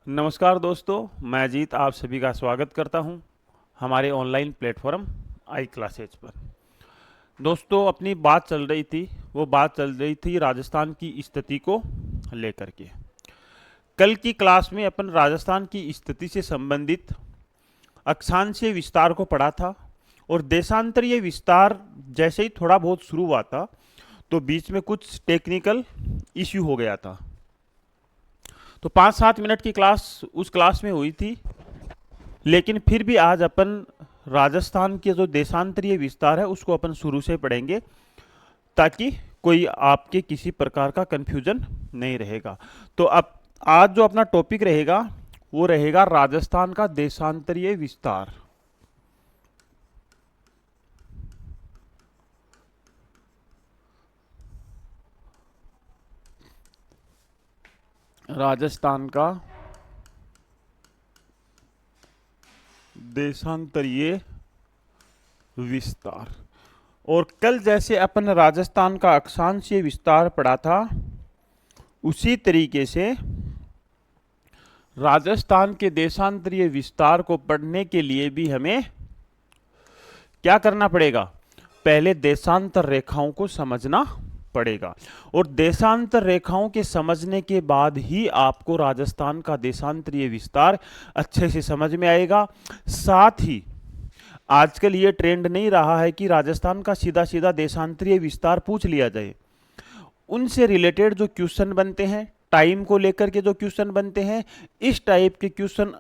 नमस्कार दोस्तों, मैं अजीत आप सभी का स्वागत करता हूं हमारे ऑनलाइन प्लेटफॉर्म आई क्लासेज पर। दोस्तों, अपनी बात चल रही थी, वो बात चल रही थी राजस्थान की स्थिति को लेकर के। कल की क्लास में अपन राजस्थान की स्थिति से संबंधित अक्षांशीय विस्तार को पढ़ा था और देशांतरीय विस्तार जैसे ही थोड़ा बहुत शुरू हुआ था तो बीच में कुछ टेक्निकल इश्यू हो गया था। तो 5-7 मिनट की क्लास उस क्लास में हुई थी, लेकिन फिर भी आज अपन राजस्थान के जो देशांतरीय विस्तार है उसको अपन शुरू से पढ़ेंगे ताकि कोई आपके किसी प्रकार का कंफ्यूजन नहीं रहेगा। तो अब आज जो अपना टॉपिक रहेगा वो रहेगा राजस्थान का देशांतरीय विस्तार। राजस्थान का देशांतरीय विस्तार। और कल जैसे अपन राजस्थान का अक्षांशीय विस्तार पढ़ा था उसी तरीके से राजस्थान के देशांतरीय विस्तार को पढ़ने के लिए भी हमें क्या करना पड़ेगा? पहले देशांतर रेखाओं को समझना पड़ेगा और देशांतर रेखाओं के समझने के बाद ही आपको राजस्थान का देशांतरीय विस्तार अच्छे से समझ में आएगा। साथ ही आजकल ये ट्रेंड नहीं रहा है कि राजस्थान का सीधा सीधा देशांतरीय विस्तार पूछ लिया जाए। उनसे रिलेटेड जो क्वेश्चन बनते हैं, टाइम को लेकर के जो क्वेश्चन बनते हैं, इस टाइप के क्वेश्चन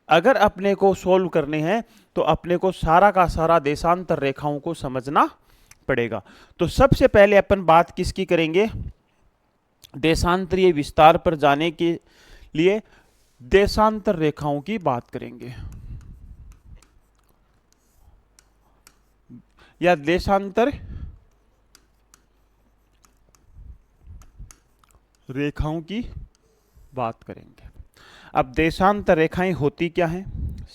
अगर अपने को सोल्व करने हैं तो अपने को सारा का सारा देशांतर रेखाओं को समझना पड़ेगा। तो सबसे पहले अपन बात किसकी करेंगे? देशांतरीय विस्तार पर जाने के लिए देशांतर रेखाओं की बात करेंगे या देशांतर रेखाओं की बात करेंगे। अब देशांतर रेखाएं होती क्या हैं?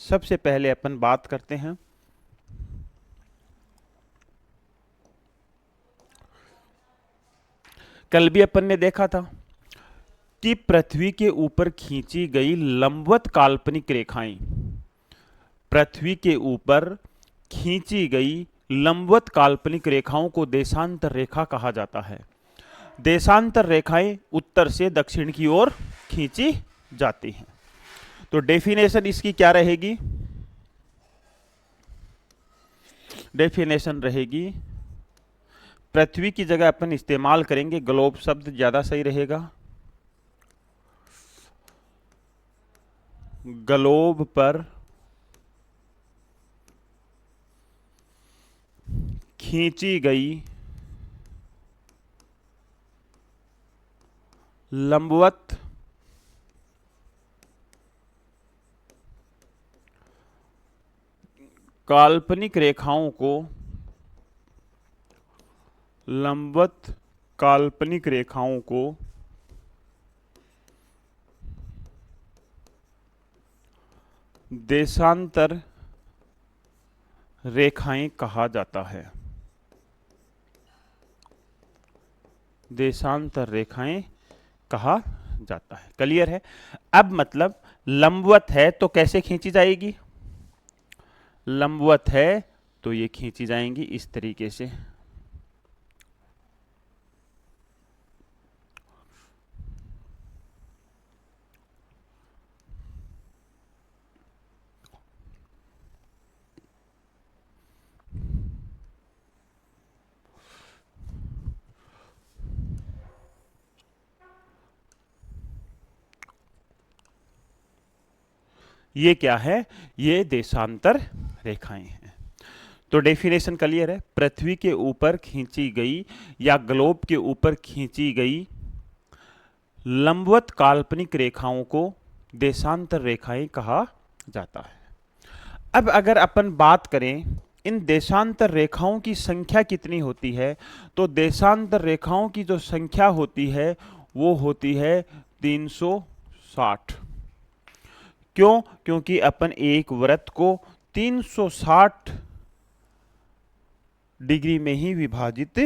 सबसे पहले अपन बात करते हैं कल भी अपन ने देखा था कि पृथ्वी के ऊपर खींची गई लंबवत काल्पनिक रेखाएं, पृथ्वी के ऊपर खींची गई लंबवत काल्पनिक रेखाओं को देशांतर रेखा कहा जाता है। देशांतर रेखाएं उत्तर से दक्षिण की ओर खींची जाती हैं। तो डेफिनेशन इसकी क्या रहेगी? डेफिनेशन रहेगी, पृथ्वी की जगह अपन इस्तेमाल करेंगे ग्लोब शब्द, ज्यादा सही रहेगा। ग्लोब पर खींची गई लंबवत काल्पनिक रेखाओं को, लंबवत काल्पनिक रेखाओं को देशांतर रेखाएं कहा जाता है। देशांतर रेखाएं कहा जाता है। क्लियर है? अब मतलब लंबवत है तो कैसे खींची जाएगी? लंबवत है तो ये खींची जाएंगी इस तरीके से। ये क्या है? ये देशांतर रेखाएं हैं। तो डेफिनेशन क्लियर है, पृथ्वी के ऊपर खींची गई या ग्लोब के ऊपर खींची गई लंबवत काल्पनिक रेखाओं को देशांतर रेखाएं कहा जाता है। अब अगर अपन बात करें इन देशांतर रेखाओं की संख्या कितनी होती है, तो देशांतर रेखाओं की जो संख्या होती है वो होती है 360। क्यों? क्योंकि अपन एक वृत्त को 360 डिग्री में ही विभाजित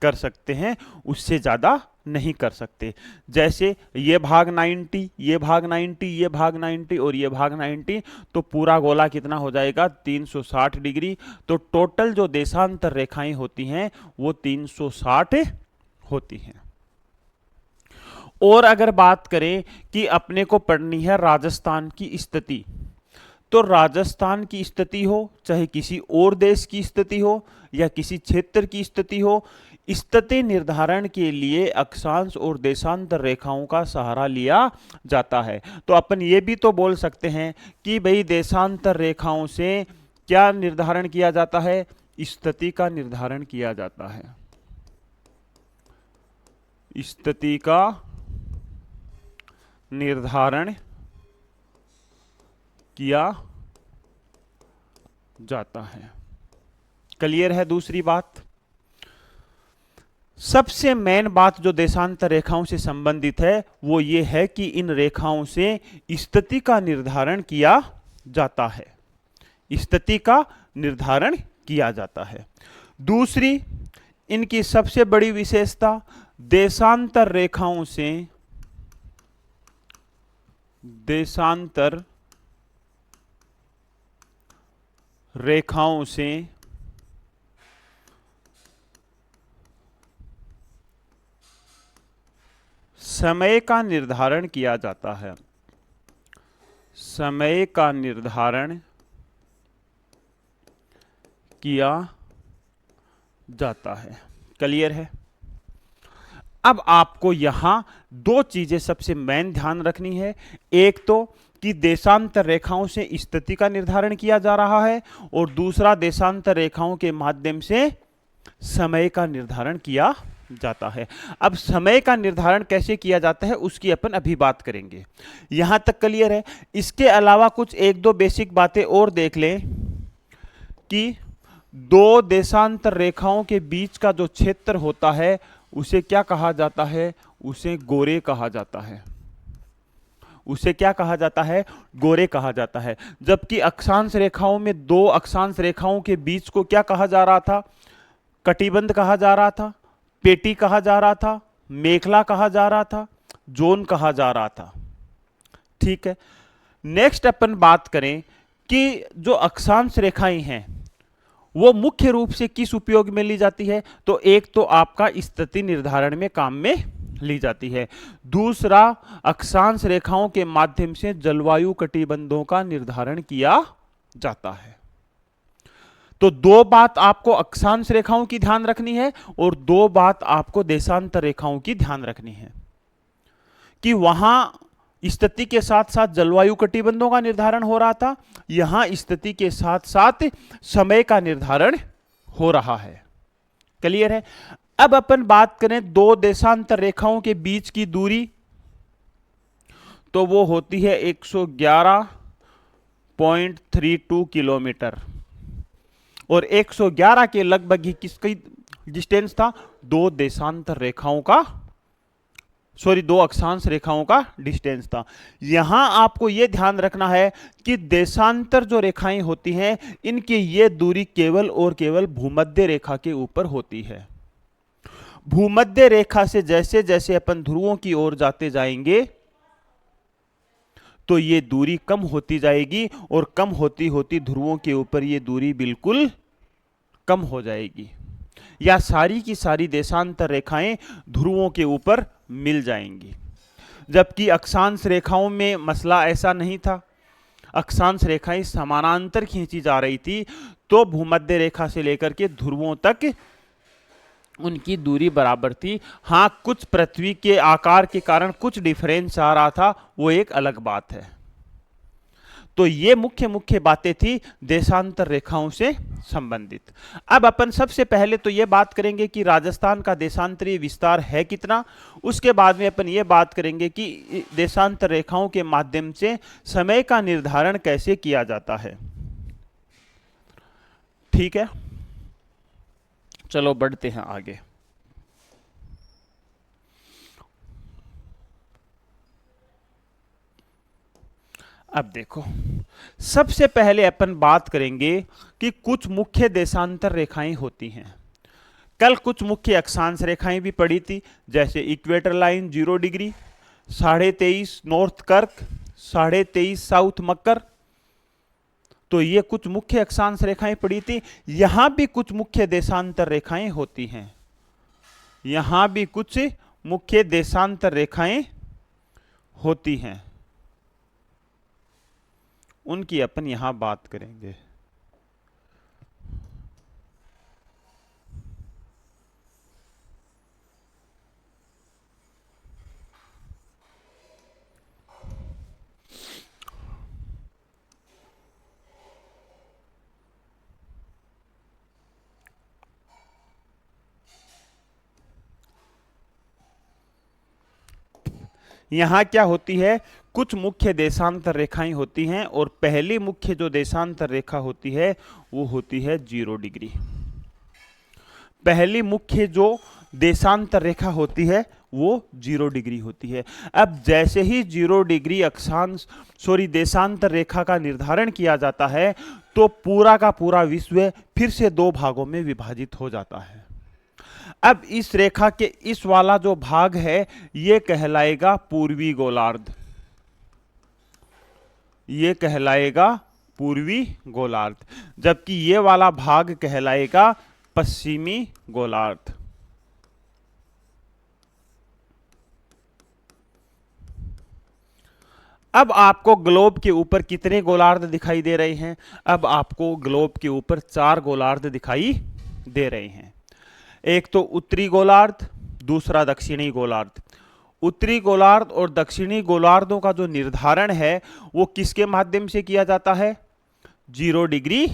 कर सकते हैं, उससे ज्यादा नहीं कर सकते। जैसे ये भाग 90, ये भाग 90, ये भाग 90 और ये भाग 90, तो पूरा गोला कितना हो जाएगा 360 डिग्री। तो टोटल जो देशांतर रेखाएं होती हैं वो 360 होती हैं। और अगर बात करें कि अपने को पढ़नी है राजस्थान की स्थिति, तो राजस्थान की स्थिति हो चाहे किसी और देश की स्थिति हो या किसी क्षेत्र की स्थिति हो, स्थिति निर्धारण के लिए अक्षांश और देशांतर रेखाओं का सहारा लिया जाता है। तो अपन ये भी तो बोल सकते हैं कि भाई देशांतर रेखाओं से क्या निर्धारण किया जाता है, स्थिति का निर्धारण किया जाता है, स्थिति का निर्धारण किया जाता है। क्लियर है? दूसरी बात, सबसे मेन बात जो देशांतर रेखाओं से संबंधित है वो ये है कि इन रेखाओं से स्थिति का निर्धारण किया जाता है, स्थिति का निर्धारण किया जाता है। दूसरी इनकी सबसे बड़ी विशेषता, देशांतर रेखाओं से समय का निर्धारण किया जाता है, समय का निर्धारण किया जाता है। क्लियर है? अब आपको यहां दो चीजें सबसे मेन ध्यान रखनी है। एक तो कि देशांतर रेखाओं से स्थिति का निर्धारण किया जा रहा है और दूसरा देशांतर रेखाओं के माध्यम से समय का निर्धारण किया जाता है। अब समय का निर्धारण कैसे किया जाता है उसकी अपन अभी बात करेंगे। यहां तक क्लियर है? इसके अलावा कुछ एक दो बेसिक बातें और देख लें कि दो देशांतर रेखाओं के बीच का जो क्षेत्र होता है उसे क्या कहा जाता है, उसे गोरे कहा जाता है। उसे क्या कहा जाता है, गोरे कहा जाता है। जबकि अक्षांश रेखाओं में दो अक्षांश रेखाओं के बीच को क्या कहा जा रहा था, कटिबंध कहा जा रहा था, पेटी कहा जा रहा था, मेखला कहा जा रहा था, जोन कहा जा रहा था। ठीक है, नेक्स्ट अपन बात करें कि जो अक्षांश रेखाएं हैं वो मुख्य रूप से किस उपयोग में ली जाती है, तो एक तो आपका स्थिति निर्धारण में काम में ली जाती है, दूसरा अक्षांश रेखाओं के माध्यम से जलवायु कटिबंधों का निर्धारण किया जाता है। तो दो बात आपको अक्षांश रेखाओं की ध्यान रखनी है और दो बात आपको देशांतर रेखाओं की ध्यान रखनी है कि वहां स्थिति के साथ साथ जलवायु कटिबंधों का निर्धारण हो रहा था, यहां स्थिति के साथ साथ समय का निर्धारण हो रहा है। क्लियर है? अब अपन बात करें दो देशांतर रेखाओं के बीच की दूरी, तो वो होती है 111.32 किलोमीटर और 111 के लगभग ही किसकी डिस्टेंस था, दो देशांतर रेखाओं का, दो अक्षांश रेखाओं का डिस्टेंस था। यहां आपको यह ध्यान रखना है कि देशांतर जो रेखाएं होती हैं इनकी ये दूरी केवल और केवल भूमध्य रेखा के ऊपर होती है। भूमध्य रेखा से जैसे जैसे अपन ध्रुवों की ओर जाते जाएंगे तो ये दूरी कम होती जाएगी और कम होती होती ध्रुवों के ऊपर ये दूरी बिल्कुल कम हो जाएगी, या सारी की सारी देशांतर रेखाएं ध्रुवों के ऊपर मिल जाएंगी। जबकि अक्षांश रेखाओं में मसला ऐसा नहीं था, अक्षांश रेखाएं समानांतर खींची जा रही थी, तो भूमध्य रेखा से लेकर के ध्रुवों तक उनकी दूरी बराबर थी। हां, कुछ पृथ्वी के आकार के कारण कुछ डिफरेंस आ रहा था, वो एक अलग बात है। तो ये मुख्य मुख्य बातें थी देशांतर रेखाओं से संबंधित। अब अपन सबसे पहले तो ये बात करेंगे कि राजस्थान का देशांतरीय विस्तार है कितना, उसके बाद में अपन ये बात करेंगे कि देशांतर रेखाओं के माध्यम से समय का निर्धारण कैसे किया जाता है। ठीक है, चलो बढ़ते हैं आगे। अब देखो, सबसे पहले अपन बात करेंगे कि कुछ मुख्य देशांतर रेखाएं होती हैं। कल कुछ मुख्य अक्षांश रेखाएं भी पड़ी थी, जैसे इक्वेटर लाइन 0 डिग्री, 23.5 नॉर्थ कर्क, 23.5 साउथ मकर। तो ये कुछ मुख्य अक्षांश रेखाएं पड़ी थी। यहां भी कुछ मुख्य देशांतर रेखाएं होती हैं, यहां भी कुछ मुख्य देशांतर रेखाएं होती हैं, उनकी अपन यहां बात करेंगे। यहां क्या होती है, कुछ मुख्य देशांतर रेखाएं होती हैं, और पहली मुख्य जो देशांतर रेखा होती है वो होती है 0 डिग्री। पहली मुख्य जो देशांतर रेखा होती है वो 0 डिग्री होती है। अब जैसे ही 0 डिग्री देशांतर रेखा का निर्धारण किया जाता है, तो पूरा का पूरा विश्व फिर से दो भागों में विभाजित हो जाता है। अब इस रेखा के इस वाला जो भाग है ये कहलाएगा पूर्वी गोलार्ध, ये कहलाएगा पूर्वी गोलार्ध, जबकि ये वाला भाग कहलाएगा पश्चिमी गोलार्ध। अब आपको ग्लोब के ऊपर कितने गोलार्ध दिखाई दे रहे हैं? अब आपको ग्लोब के ऊपर 4 गोलार्ध दिखाई दे रहे हैं। एक तो उत्तरी गोलार्ध, दूसरा दक्षिणी गोलार्ध। उत्तरी गोलार्ध और दक्षिणी गोलार्धों का जो निर्धारण है वो किसके माध्यम से किया जाता है? 0 डिग्री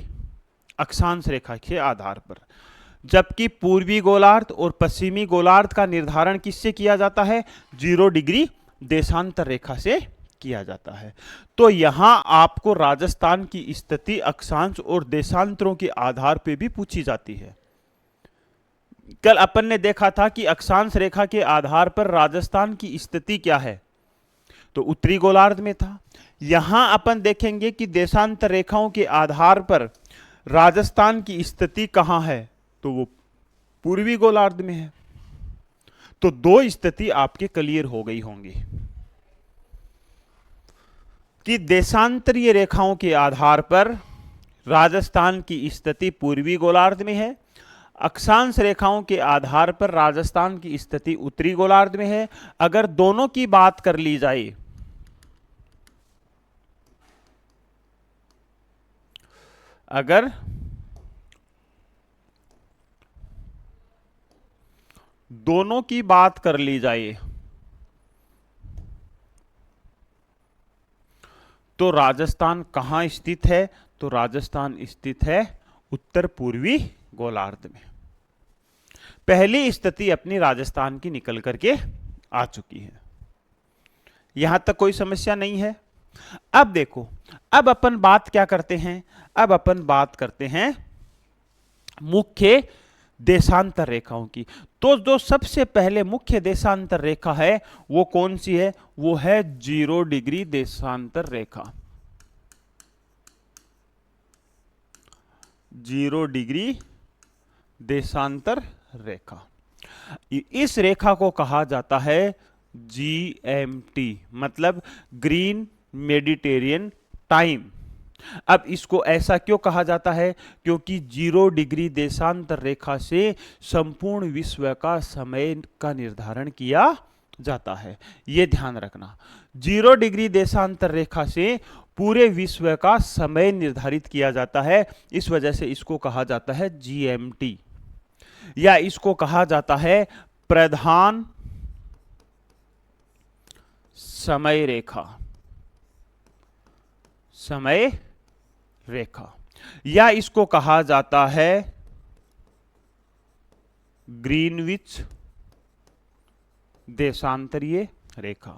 अक्षांश रेखा के आधार पर। जबकि पूर्वी गोलार्ध और पश्चिमी गोलार्ध का निर्धारण किससे किया जाता है? 0 डिग्री देशांतर रेखा से किया जाता है। तो यहां आपको राजस्थान की स्थिति अक्षांश और देशांतरों के आधार पर भी पूछी जाती है। कल अपन ने देखा था कि अक्षांश रेखा के आधार पर राजस्थान की स्थिति क्या है, तो उत्तरी गोलार्ध में था। यहां अपन देखेंगे कि देशांतर रेखाओं के आधार पर राजस्थान की स्थिति कहां है, तो वो पूर्वी गोलार्ध में है। तो दो स्थिति आपके क्लियर हो गई होंगी कि देशांतरीय रेखाओं के आधार पर राजस्थान की स्थिति पूर्वी गोलार्ध में है, अक्षांश रेखाओं के आधार पर राजस्थान की स्थिति उत्तरी गोलार्ध में है। अगर दोनों की बात कर ली जाए, अगर दोनों की बात कर ली जाए तो राजस्थान कहां स्थित है? तो राजस्थान स्थित है उत्तर पूर्वी गोलार्ध में। पहली स्थिति अपनी राजस्थान की निकल करके आ चुकी है, यहां तक कोई समस्या नहीं है। अब देखो, अब अपन बात क्या करते हैं? अब अपन बात करते हैं मुख्य देशांतर रेखाओं की। तो जो सबसे पहले मुख्य देशांतर रेखा है वो कौन सी है? वो है 0 डिग्री देशांतर रेखा। 0 डिग्री देशांतर रेखा। इस रेखा को कहा जाता है GMT, मतलब ग्रीन मेडिटेरियन टाइम। अब इसको ऐसा क्यों कहा जाता है? क्योंकि 0 डिग्री देशांतर रेखा से संपूर्ण विश्व का समय का निर्धारण किया जाता है। यह ध्यान रखना, 0 डिग्री देशांतर रेखा से पूरे विश्व का समय निर्धारित किया जाता है। इस वजह से इसको कहा जाता है GMT, या इसको कहा जाता है प्रधान समय रेखा, समय रेखा, या इसको कहा जाता है ग्रीनविच देशांतरीय रेखा।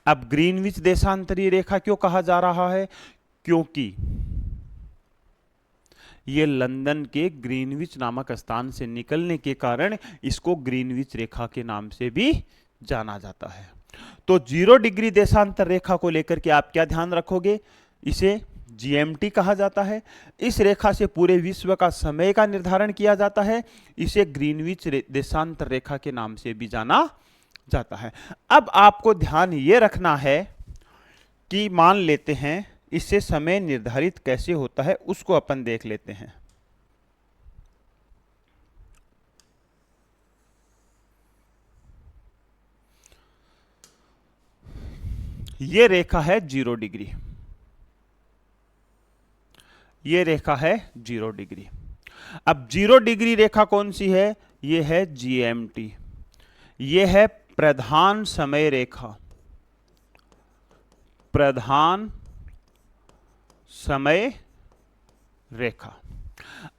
अब ग्रीनविच देशांतरीय रेखा क्यों कहा जा रहा है? क्योंकि यह लंदन के ग्रीनविच नामक स्थान से निकलने के कारण इसको ग्रीनविच रेखा के नाम से भी जाना जाता है। तो 0 डिग्री देशांतर रेखा को लेकर के आप क्या ध्यान रखोगे? इसे जीएमटी कहा जाता है। इस रेखा से पूरे विश्व का समय का निर्धारण किया जाता है। इसे ग्रीनविच देशांतर रेखा के नाम से भी जाना जाता है। अब आपको ध्यान ये रखना है कि मान लेते हैं इससे समय निर्धारित कैसे होता है, उसको अपन देख लेते हैं। ये रेखा है 0 डिग्री, ये रेखा है 0 डिग्री। अब 0 डिग्री रेखा कौन सी है? ये है जीएमटी, ये है प्रधान समय रेखा, प्रधान समय रेखा।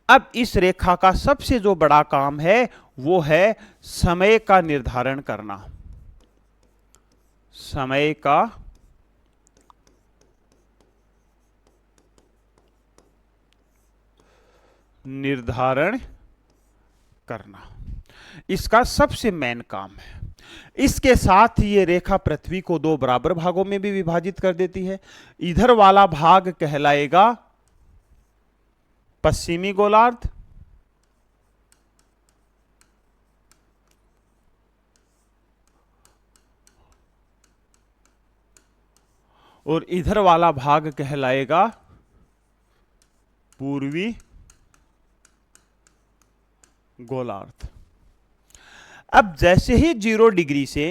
अब इस रेखा का सबसे जो बड़ा काम है वो है समय का निर्धारण करना, समय का निर्धारण करना, इसका सबसे मेन काम है। इसके साथ ही ये रेखा पृथ्वी को 2 बराबर भागों में भी विभाजित कर देती है। इधर वाला भाग कहलाएगा पश्चिमी गोलार्ध, और इधर वाला भाग कहलाएगा पूर्वी गोलार्ध। अब जैसे ही 0 डिग्री से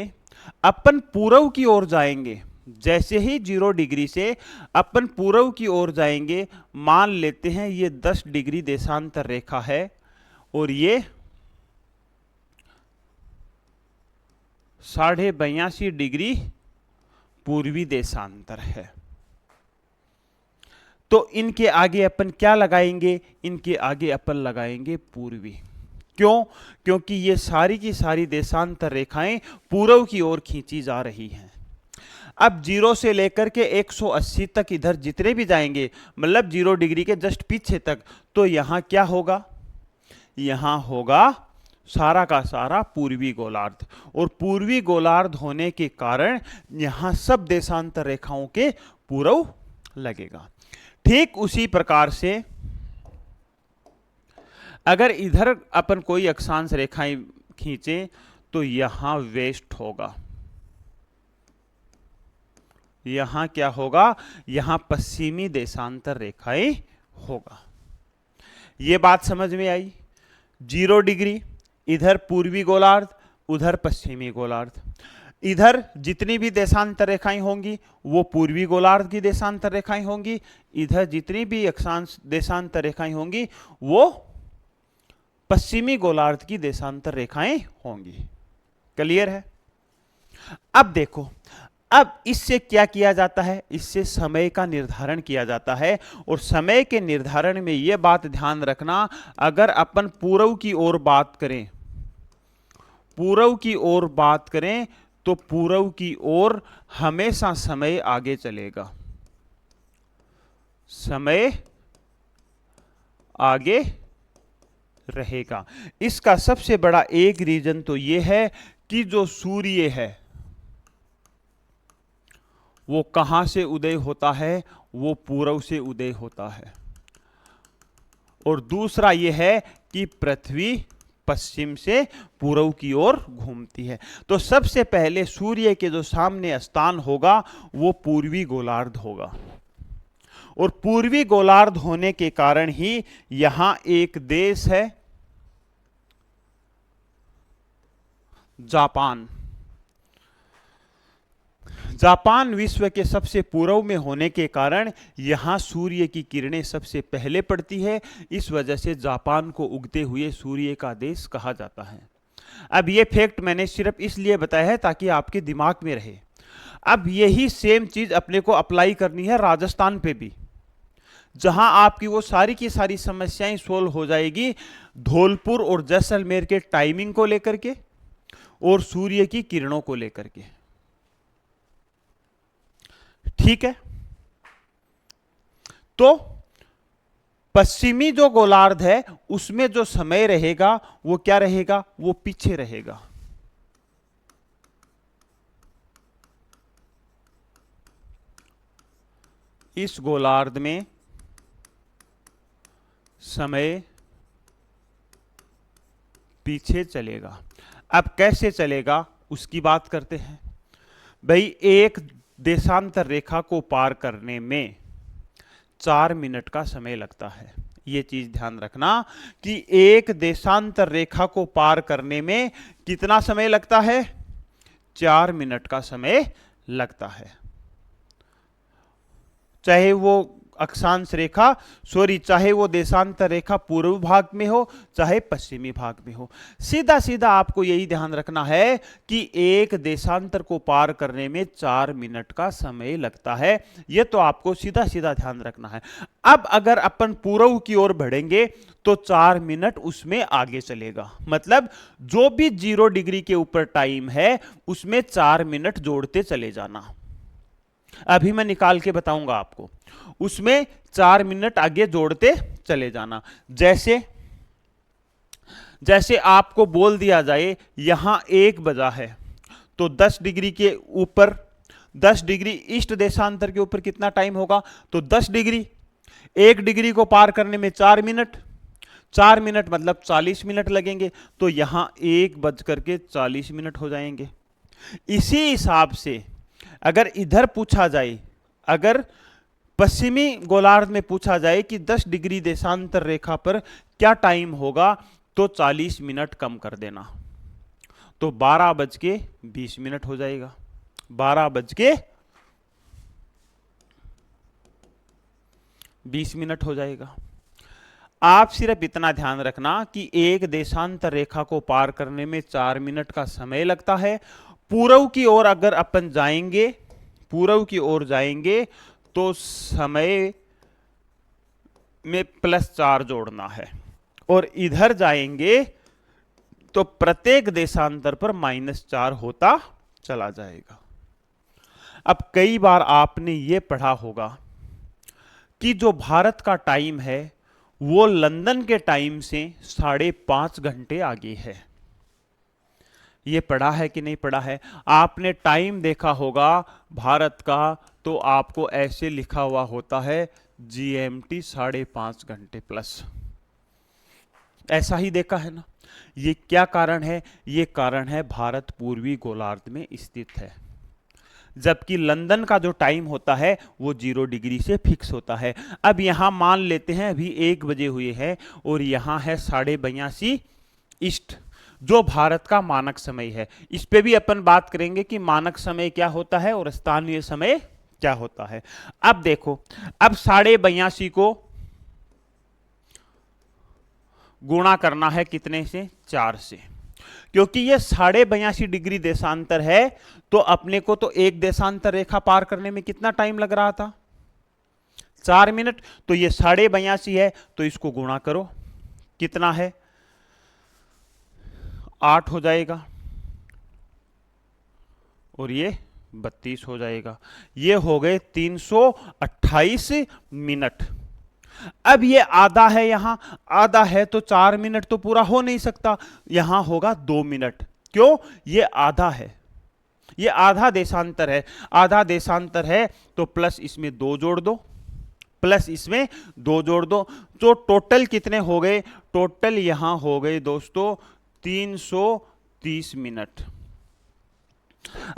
अपन पूर्व की ओर जाएंगे, जैसे ही 0 डिग्री से अपन पूर्व की ओर जाएंगे, मान लेते हैं ये 10 डिग्री देशांतर रेखा है और ये 82.5 डिग्री पूर्वी देशांतर है। तो इनके आगे अपन क्या लगाएंगे? इनके आगे अपन लगाएंगे पूर्वी। क्यों? क्योंकि ये सारी की सारी देशांतर रेखाएं पूर्व की ओर खींची जा रही हैं। अब 0 से लेकर के 180 तक इधर जितने भी जाएंगे, मतलब 0 डिग्री के जस्ट पीछे तक, तो यहां क्या होगा? यहां होगा सारा का सारा पूर्वी गोलार्ध, और पूर्वी गोलार्ध होने के कारण यहां सब देशांतर रेखाओं के पूर्व लगेगा। ठीक उसी प्रकार से अगर इधर अपन कोई अक्षांश रेखाएं खींचे तो यहां वेस्ट होगा, यहां क्या होगा? यहां पश्चिमी देशांतर रेखाएं होगा। ये बात समझ में आई? 0 डिग्री, इधर पूर्वी गोलार्ध, उधर पश्चिमी गोलार्ध। इधर जितनी भी देशांतर रेखाएं होंगी वो पूर्वी गोलार्ध की देशांतर रेखाएं होंगी, इधर जितनी भी अक्षांश देशांतर रेखाएं होंगी वो पश्चिमी गोलार्ध की देशांतर रेखाएं होंगी। क्लियर है? अब देखो, अब इससे क्या किया जाता है? इससे समय का निर्धारण किया जाता है, और समय के निर्धारण में यह बात ध्यान रखना, अगर अपन पूर्व की ओर बात करें, पूर्व की ओर बात करें तो पूर्व की ओर हमेशा समय आगे चलेगा, समय आगे रहेगा। इसका सबसे बड़ा एक रीजन तो यह है कि जो सूर्य है वो कहां से उदय होता है? वो पूर्व से उदय होता है। और दूसरा यह है कि पृथ्वी पश्चिम से पूर्व की ओर घूमती है। तो सबसे पहले सूर्य के जो सामने स्थान होगा वो पूर्वी गोलार्ध होगा, और पूर्वी गोलार्ध होने के कारण ही यहां एक देश है जापान। जापान विश्व के सबसे पूर्व में होने के कारण यहां सूर्य की किरणें सबसे पहले पड़ती है, इस वजह से जापान को उगते हुए सूर्य का देश कहा जाता है। अब ये फैक्ट मैंने सिर्फ इसलिए बताया है ताकि आपके दिमाग में रहे। अब यही सेम चीज अपने को अप्लाई करनी है राजस्थान पे भी, जहां आपकी वो सारी की सारी समस्याएं सोल्व हो जाएगी धौलपुर और जैसलमेर के टाइमिंग को लेकर के और सूर्य की किरणों को लेकर के। ठीक है? तो पश्चिमी जो गोलार्ध है उसमें जो समय रहेगा वो क्या रहेगा? वो पीछे रहेगा। इस गोलार्ध में समय पीछे चलेगा। अब कैसे चलेगा उसकी बात करते हैं। भाई एक देशांतर रेखा को पार करने में 4 मिनट का समय लगता है। ये चीज ध्यान रखना कि एक देशांतर रेखा को पार करने में कितना समय लगता है, 4 मिनट का समय लगता है। चाहे वो अक्षांश रेखा चाहे वो देशांतर रेखा पूर्व भाग में हो चाहे पश्चिमी भाग में हो, सीधा सीधा आपको यही ध्यान रखना है कि एक देशांतर को पार करने में 4 मिनट का समय लगता है। ये तो आपको सीधा सीधा ध्यान रखना है। अब अगर अपन पूर्व की ओर बढ़ेंगे तो 4 मिनट उसमें आगे चलेगा, मतलब जो भी 0 डिग्री के ऊपर टाइम है उसमें 4 मिनट जोड़ते चले जाना। अभी मैं निकाल के बताऊंगा आपको, उसमें 4 मिनट आगे जोड़ते चले जाना। जैसे जैसे आपको बोल दिया जाए यहां 1 बजा है तो 10 डिग्री के ऊपर 10 डिग्री ईस्ट देशांतर के ऊपर कितना टाइम होगा, तो 10 डिग्री। 1 डिग्री को पार करने में 4 मिनट, 4 मिनट मतलब 40 मिनट लगेंगे, तो यहां 1:40 मिनट हो जाएंगे। इसी हिसाब से अगर इधर पूछा जाए, अगर पश्चिमी गोलार्ध में पूछा जाए कि 10 डिग्री देशांतर रेखा पर क्या टाइम होगा, तो 40 मिनट कम कर देना, तो 12:20 मिनट हो जाएगा। 12:20 मिनट हो जाएगा। आप सिर्फ इतना ध्यान रखना कि एक देशांतर रेखा को पार करने में 4 मिनट का समय लगता है। पूर्व की ओर अगर अपन जाएंगे, पूर्व की ओर जाएंगे तो समय में +4 जोड़ना है, और इधर जाएंगे तो प्रत्येक देशांतर पर -4 होता चला जाएगा। अब कई बार आपने ये पढ़ा होगा कि जो भारत का टाइम है वो लंदन के टाइम से 5.5 घंटे आगे है। ये पढ़ा है कि नहीं पढ़ा है? आपने टाइम देखा होगा भारत का, तो आपको ऐसे लिखा हुआ होता है GMT 5.5 घंटे प्लस, ऐसा ही देखा है ना। ये क्या कारण है? ये कारण है भारत पूर्वी गोलार्ध में स्थित है, जबकि लंदन का जो टाइम होता है वो 0 डिग्री से फिक्स होता है। अब यहां मान लेते हैं अभी 1 बजे हुए हैं और यहां है 82:30 ईस्ट, जो भारत का मानक समय है। इस पे भी अपन बात करेंगे कि मानक समय क्या होता है और स्थानीय समय क्या होता है। अब देखो, अब 82:30 को गुणा करना है कितने से? 4 से, क्योंकि ये 82.5 डिग्री देशांतर है, तो अपने को तो एक देशांतर रेखा पार करने में कितना टाइम लग रहा था? 4 मिनट। तो ये 82.5 है, तो इसको गुणा करो, कितना है? 8 हो जाएगा, और ये 32 हो जाएगा। ये हो गए 328 मिनट। अब ये आधा है, यहां आधा है, तो 4 मिनट तो पूरा हो नहीं सकता, यहां होगा 2 मिनट। क्यों? ये आधा है, ये आधा देशांतर है। आधा देशांतर है तो प्लस इसमें 2 जोड़ दो, प्लस इसमें 2 जोड़ दो, तो टोटल कितने हो गए? टोटल यहां हो गए दोस्तों 330 मिनट।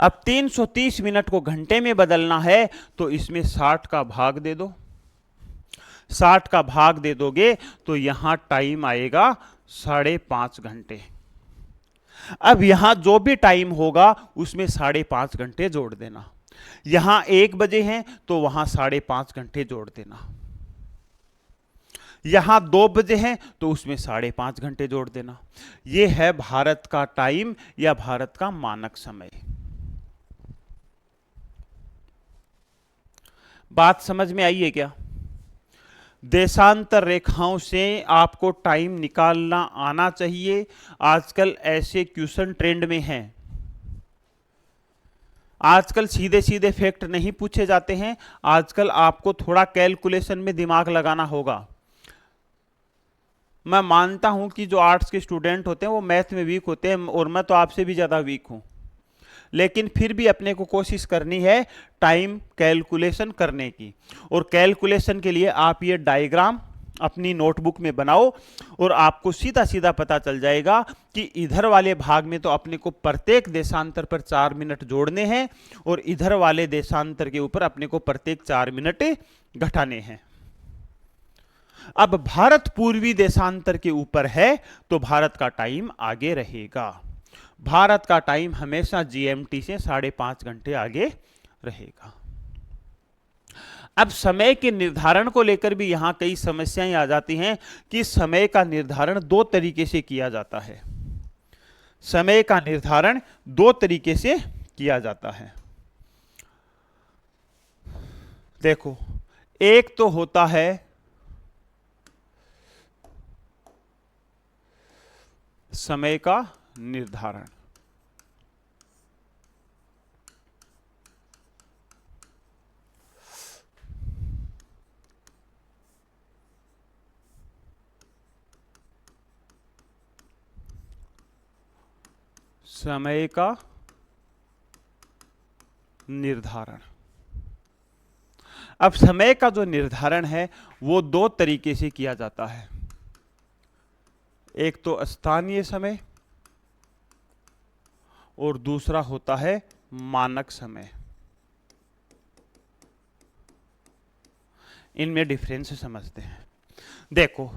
अब 330 मिनट को घंटे में बदलना है तो इसमें 60 का भाग दे दो। 60 का भाग दे दोगे तो यहां टाइम आएगा 5.5 घंटे। अब यहां जो भी टाइम होगा उसमें 5.5 घंटे जोड़ देना। यहां 1 बजे हैं तो वहां 5.5 घंटे जोड़ देना। यहां 2 बजे हैं तो उसमें 5.5 घंटे जोड़ देना। यह है भारत का टाइम या भारत का मानक समय। बात समझ में आई है क्या? देशांतर रेखाओं से आपको टाइम निकालना आना चाहिए। आजकल ऐसे क्वेश्चन ट्रेंड में हैं। आजकल सीधे सीधे फैक्ट नहीं पूछे जाते हैं, आजकल आपको थोड़ा कैलकुलेशन में दिमाग लगाना होगा। मैं मानता हूं कि जो आर्ट्स के स्टूडेंट होते हैं वो मैथ में वीक होते हैं, और मैं तो आपसे भी ज्यादा वीक हूं, लेकिन फिर भी अपने को कोशिश करनी है टाइम कैलकुलेशन करने की। और कैलकुलेशन के लिए आप ये डायग्राम अपनी नोटबुक में बनाओ और आपको सीधा सीधा पता चल जाएगा कि इधर वाले भाग में तो अपने को प्रत्येक देशांतर पर 4 मिनट जोड़ने हैं और इधर वाले देशांतर के ऊपर अपने को प्रत्येक 4 मिनट घटाने हैं। अब भारत पूर्वी देशांतर के ऊपर है तो भारत का टाइम आगे रहेगा। भारत का टाइम हमेशा जीएमटी से 5.5 घंटे आगे रहेगा। अब समय के निर्धारण को लेकर भी यहां कई समस्याएं आ जाती हैं कि समय का निर्धारण 2 तरीके से किया जाता है। समय का निर्धारण 2 तरीके से किया जाता है। देखो, एक तो होता है समय का निर्धारण, समय का निर्धारण। अब समय का जो निर्धारण है वो 2 तरीके से किया जाता है। एक तो स्थानीय समय और दूसरा होता है मानक समय। इनमें डिफरेंस समझते हैं। देखो,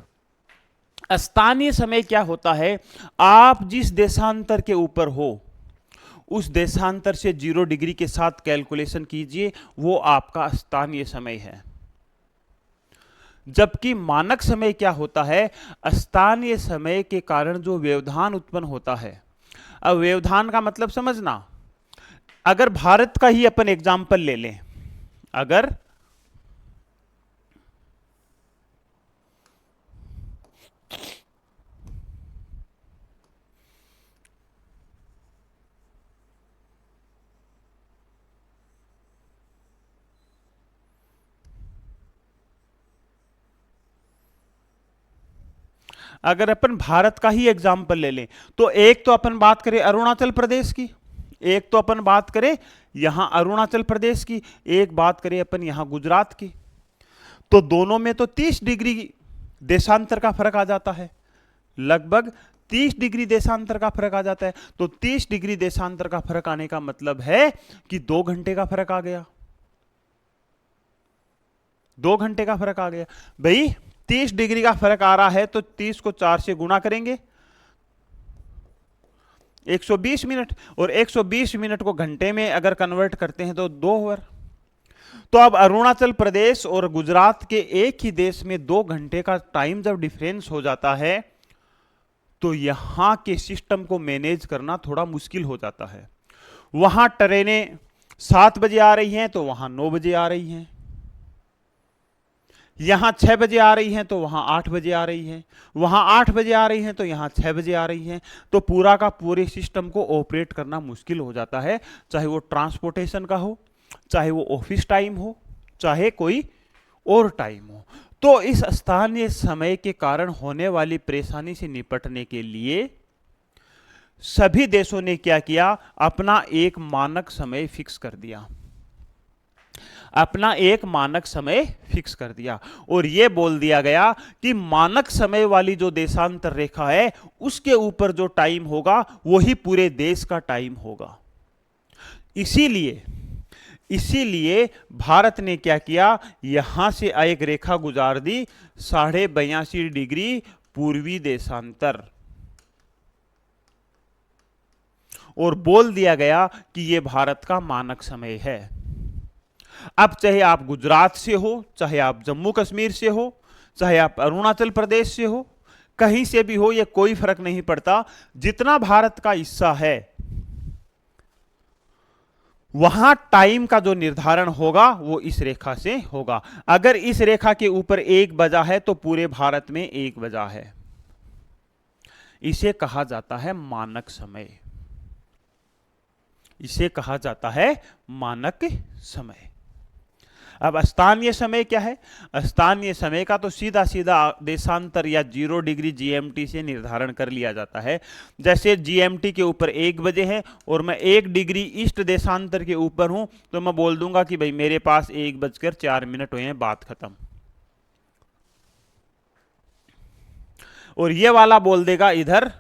स्थानीय समय क्या होता है, आप जिस देशांतर के ऊपर हो उस देशांतर से 0 डिग्री के साथ कैलकुलेशन कीजिए, वो आपका स्थानीय समय है। जबकि मानक समय क्या होता है, स्थानीय समय के कारण जो व्यवधान उत्पन्न होता है। अब व्यवधान का मतलब समझना, अगर भारत का ही अपन एग्जाम्पल ले लें, अगर अपन भारत का ही एग्जाम्पल ले लें तो एक तो अपन बात करें अरुणाचल प्रदेश की, एक तो अपन बात करें यहां अरुणाचल प्रदेश की, एक बात करें अपन यहां गुजरात की, तो दोनों में तो 30 डिग्री देशांतर का फर्क आ जाता है। लगभग 30 डिग्री देशांतर का फर्क आ जाता है। तो 30 डिग्री देशांतर का फर्क आने का मतलब है कि 2 घंटे का फर्क आ गया। 2 घंटे का फर्क आ गया। भाई 30 डिग्री का फर्क आ रहा है तो 30 को 4 से गुणा करेंगे, 120 मिनट, और 120 मिनट को घंटे में अगर कन्वर्ट करते हैं तो 2 आवर। तो अब अरुणाचल प्रदेश और गुजरात के एक ही देश में 2 घंटे का टाइम जब डिफरेंस हो जाता है तो यहां के सिस्टम को मैनेज करना थोड़ा मुश्किल हो जाता है। वहां ट्रेनें 7 बजे आ रही हैं तो वहां 9 बजे आ रही हैं, यहां 6 बजे आ रही हैं तो वहां 8 बजे आ रही हैं, वहां 8 बजे आ रही हैं तो यहां 6 बजे आ रही हैं। तो पूरा का पूरे सिस्टम को ऑपरेट करना मुश्किल हो जाता है, चाहे वो ट्रांसपोर्टेशन का हो, चाहे वो ऑफिस टाइम हो, चाहे कोई और टाइम हो। तो इस स्थानीय समय के कारण होने वाली परेशानी से निपटने के लिए सभी देशों ने क्या किया, अपना एक मानक समय फिक्स कर दिया, अपना एक मानक समय फिक्स कर दिया और यह बोल दिया गया कि मानक समय वाली जो देशांतर रेखा है उसके ऊपर जो टाइम होगा वही पूरे देश का टाइम होगा। इसीलिए भारत ने क्या किया, यहां से एक रेखा गुजार दी 82.5 डिग्री पूर्वी देशांतर, और बोल दिया गया कि यह भारत का मानक समय है। अब चाहे आप गुजरात से हो, चाहे आप जम्मू कश्मीर से हो, चाहे आप अरुणाचल प्रदेश से हो, कहीं से भी हो, यह कोई फर्क नहीं पड़ता। जितना भारत का हिस्सा है वहां टाइम का जो निर्धारण होगा वो इस रेखा से होगा। अगर इस रेखा के ऊपर 1 बजा है तो पूरे भारत में 1 बजा है। इसे कहा जाता है मानक समय, इसे कहा जाता है मानक समय। अब स्थानीय समय क्या है? स्थानीय समय का तो सीधा सीधा देशांतर या 0 डिग्री जीएमटी से निर्धारण कर लिया जाता है। जैसे जीएमटी के ऊपर 1 बजे है और मैं 1 डिग्री ईस्ट देशांतर के ऊपर हूं, तो मैं बोल दूंगा कि भाई मेरे पास 1:04 हुए हैं, बात खत्म। और ये वाला बोल देगा इधर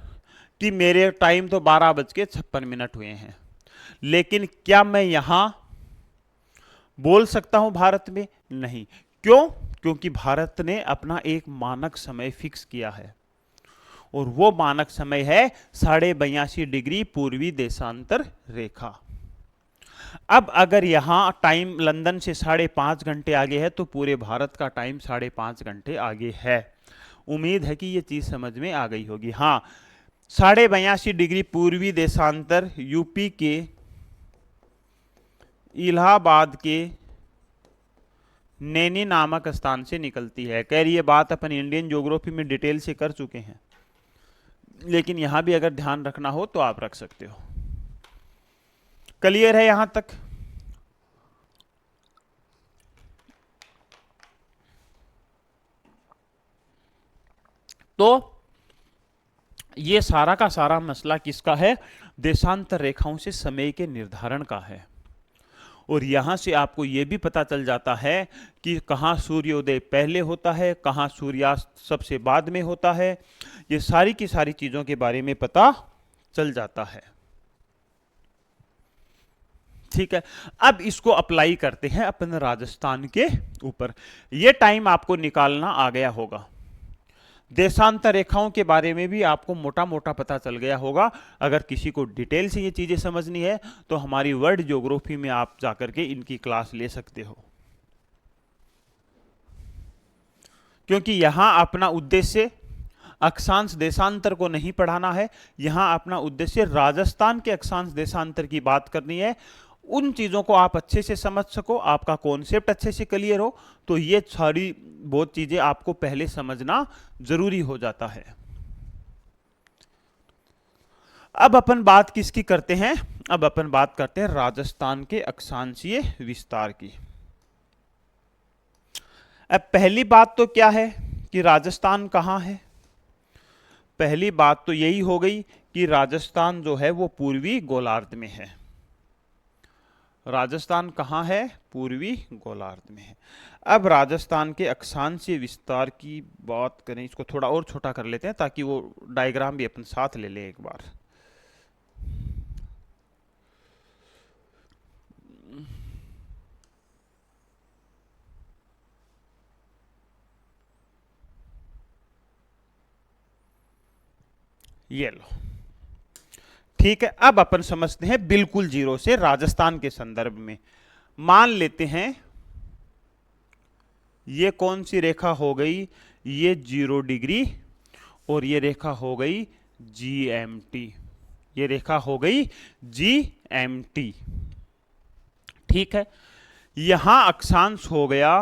कि मेरे टाइम तो 12:56 हुए हैं। लेकिन क्या मैं यहां बोल सकता हूं भारत में? नहीं। क्यों? क्योंकि भारत ने अपना एक मानक समय फिक्स किया है और वो मानक समय है 82.5 डिग्री पूर्वी देशांतर रेखा। अब अगर यहां टाइम लंदन से 5.5 घंटे आगे है तो पूरे भारत का टाइम 5.5 घंटे आगे है। उम्मीद है कि ये चीज समझ में आ गई होगी। हाँ, 82.5 डिग्री पूर्वी देशांतर यूपी के इलाहाबाद के नैनी नामक स्थान से निकलती है। कह रही है बात अपन इंडियन ज्योग्राफी में डिटेल से कर चुके हैं, लेकिन यहां भी अगर ध्यान रखना हो तो आप रख सकते हो। क्लियर है यहां तक? तो ये सारा का सारा मसला किसका है? देशांतर रेखाओं से समय के निर्धारण का है। और यहां से आपको यह भी पता चल जाता है कि कहां सूर्योदय पहले होता है, कहां सूर्यास्त सबसे बाद में होता है। ये सारी की सारी चीजों के बारे में पता चल जाता है। ठीक है, अब इसको अप्लाई करते हैं अपन राजस्थान के ऊपर। ये टाइम आपको निकालना आ गया होगा। देशांतर रेखाओं के बारे में भी आपको मोटा मोटा पता चल गया होगा। अगर किसी को डिटेल से ये चीजें समझनी है तो हमारी वर्ल्ड ज्योग्राफी में आप जाकर के इनकी क्लास ले सकते हो, क्योंकि यहां अपना उद्देश्य अक्षांश देशांतर को नहीं पढ़ाना है। यहां अपना उद्देश्य राजस्थान के अक्षांश देशांतर की बात करनी है। उन चीजों को आप अच्छे से समझ सको, आपका कॉन्सेप्ट अच्छे से क्लियर हो, तो ये सारी बहुत चीजें आपको पहले समझना जरूरी हो जाता है। अब अपन बात किसकी करते हैं? अब अपन बात करते हैं राजस्थान के अक्षांशीय विस्तार की। अब पहली बात तो क्या है कि राजस्थान कहां है? पहली बात तो यही हो गई कि राजस्थान जो है वो पूर्वी गोलार्ध में है। राजस्थान कहाँ है? पूर्वी गोलार्ध में है। अब राजस्थान के अक्षांशीय विस्तार की बात करें, इसको थोड़ा और छोटा कर लेते हैं ताकि वो डायग्राम भी अपन साथ ले लें एक बार। ये लो, ठीक है। अब अपन समझते हैं बिल्कुल जीरो से राजस्थान के संदर्भ में। मान लेते हैं ये कौन सी रेखा हो गई? ये 0 डिग्री और ये रेखा हो गई जीएमटी। ये रेखा हो गई जीएमटी, ठीक है। यहां अक्षांश हो गया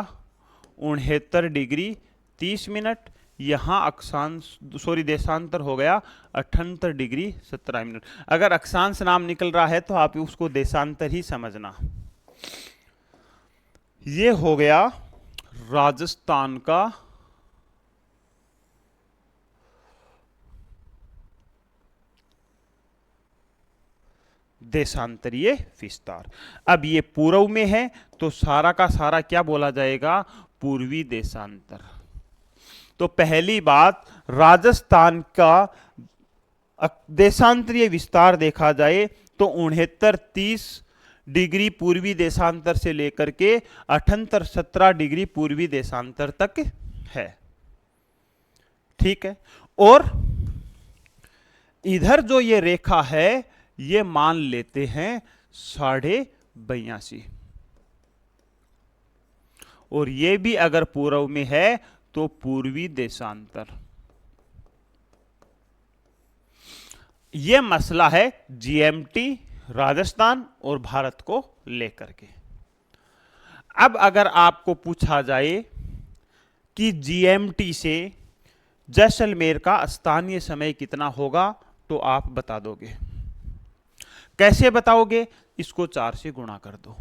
69 डिग्री 30 मिनट। यहां अक्षांश देशांतर हो गया 78 डिग्री 17 मिनट। अगर अक्षांश नाम निकल रहा है तो आप उसको देशांतर ही समझना। ये हो गया राजस्थान का देशांतरीय विस्तार। अब ये पूर्व में है तो सारा का सारा क्या बोला जाएगा? पूर्वी देशांतर। तो पहली बात, राजस्थान का देशांतरीय विस्तार देखा जाए तो 69-30 डिग्री पूर्वी देशांतर से लेकर के 78-17 डिग्री पूर्वी देशांतर तक है, ठीक है। और इधर जो ये रेखा है ये मान लेते हैं 82.5, और ये भी अगर पूर्व में है तो पूर्वी देशांतर। ये मसला है जीएमटी, राजस्थान और भारत को लेकर के। अब अगर आपको पूछा जाए कि जीएमटी से जैसलमेर का स्थानीय समय कितना होगा तो आप बता दोगे। कैसे बताओगे? इसको 4 से गुणा कर दो।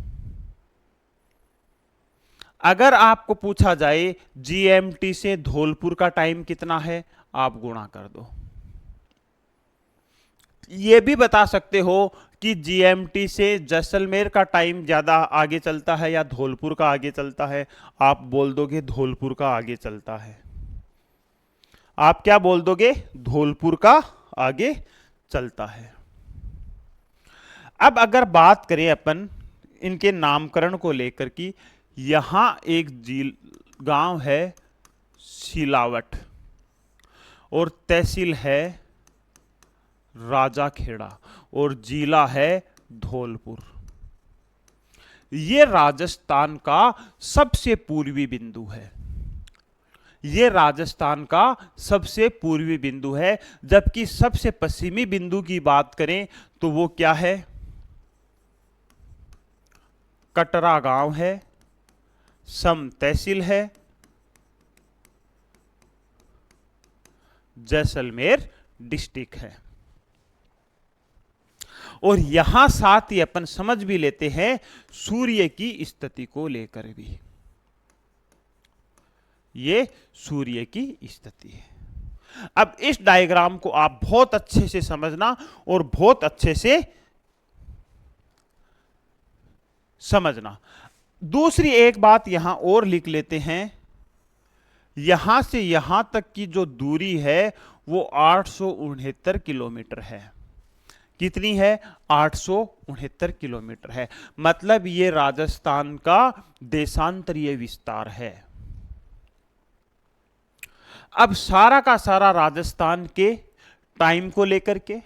अगर आपको पूछा जाए जीएमटी से धौलपुर का टाइम कितना है, आप गुणा कर दो। ये भी बता सकते हो कि जीएमटी से जैसलमेर का टाइम ज्यादा आगे चलता है या धौलपुर का आगे चलता है, आप बोल दोगे धौलपुर का आगे चलता है। आप क्या बोल दोगे, धौलपुर का आगे चलता है। अब अगर बात करें अपन इनके नामकरण को लेकर की, यहां एक गांव है सिलावट और तहसील है राजाखेड़ा और जिला है धौलपुर। ये राजस्थान का सबसे पूर्वी बिंदु है, ये राजस्थान का सबसे पूर्वी बिंदु है। जबकि सबसे पश्चिमी बिंदु की बात करें तो वो क्या है, कटरा गांव है, सम तहसील है, जैसलमेर डिस्ट्रिक्ट है। और यहां साथ ही अपन समझ भी लेते हैं सूर्य की स्थिति को लेकर भी, ये सूर्य की स्थिति है। अब इस डायग्राम को आप बहुत अच्छे से समझना और बहुत अच्छे से समझना। दूसरी एक बात यहां और लिख लेते हैं, यहां से यहां तक की जो दूरी है वो 869 किलोमीटर है। कितनी है, 869 किलोमीटर है। मतलब ये राजस्थान का देशांतरीय विस्तार है। अब सारा का सारा राजस्थान के टाइम को लेकर के,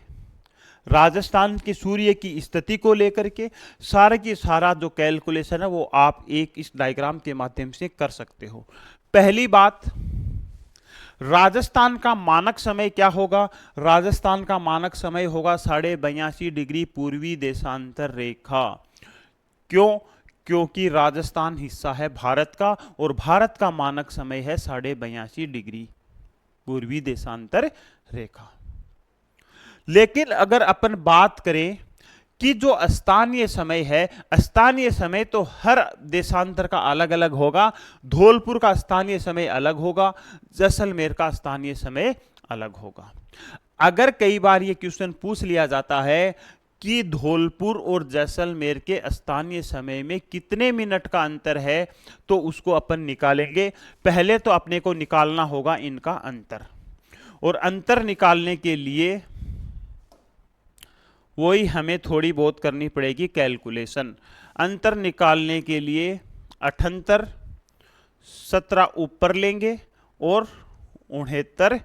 राजस्थान के सूर्य की स्थिति को लेकर के सारा की सारा जो कैलकुलेशन है वो आप एक इस डायग्राम के माध्यम से कर सकते हो। पहली बात, राजस्थान का मानक समय क्या होगा, राजस्थान का मानक समय होगा 82.5 डिग्री पूर्वी देशांतर रेखा। क्यों, क्योंकि राजस्थान हिस्सा है भारत का और भारत का मानक समय है 82.5 डिग्री पूर्वी देशांतर रेखा। लेकिन अगर अपन बात करें कि जो स्थानीय समय है, स्थानीय समय तो हर देशांतर का अलग अलग होगा। धौलपुर का स्थानीय समय अलग होगा, जैसलमेर का स्थानीय समय अलग होगा। अगर कई बार ये क्वेश्चन पूछ लिया जाता है कि धौलपुर और जैसलमेर के स्थानीय समय में कितने मिनट का अंतर है, तो उसको अपन निकालेंगे। पहले तो अपने को निकालना होगा इनका अंतर, और अंतर निकालने के लिए वही हमें थोड़ी बहुत करनी पड़ेगी कैलकुलेशन। अंतर निकालने के लिए 78, 17 ऊपर लेंगे और 69